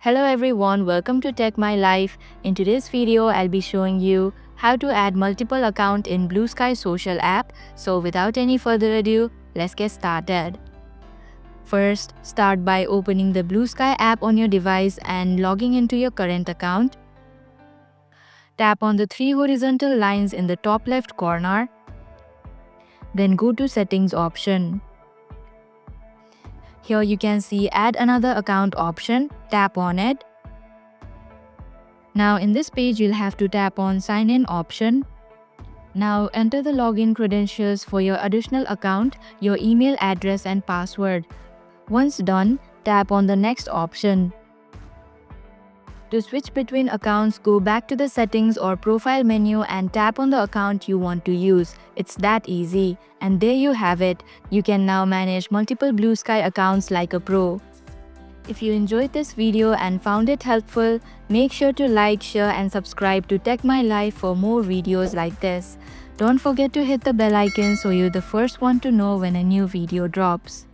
Hello everyone, welcome to Tech My Life. In today's video, I'll be showing you how to add multiple accounts in Bluesky social app. So without any further ado, let's get started. First, start by opening the Bluesky app on your device and logging into your current account. Tap on the three horizontal lines in the top left corner. Then go to Settings option. Here you can see Add another account option. Tap on it. Now in this page, you'll have to tap on Sign In option. Now enter the login credentials for your additional account, your email address and password. Once done, tap on the Next option. To switch between accounts, go back to the settings or profile menu and tap on the account you want to use. It's that easy. And there you have it. You can now manage multiple Bluesky accounts like a pro. If you enjoyed this video and found it helpful, make sure to like, share and subscribe to Tech My Life for more videos like this. Don't forget to hit the bell icon so you're the first one to know when a new video drops.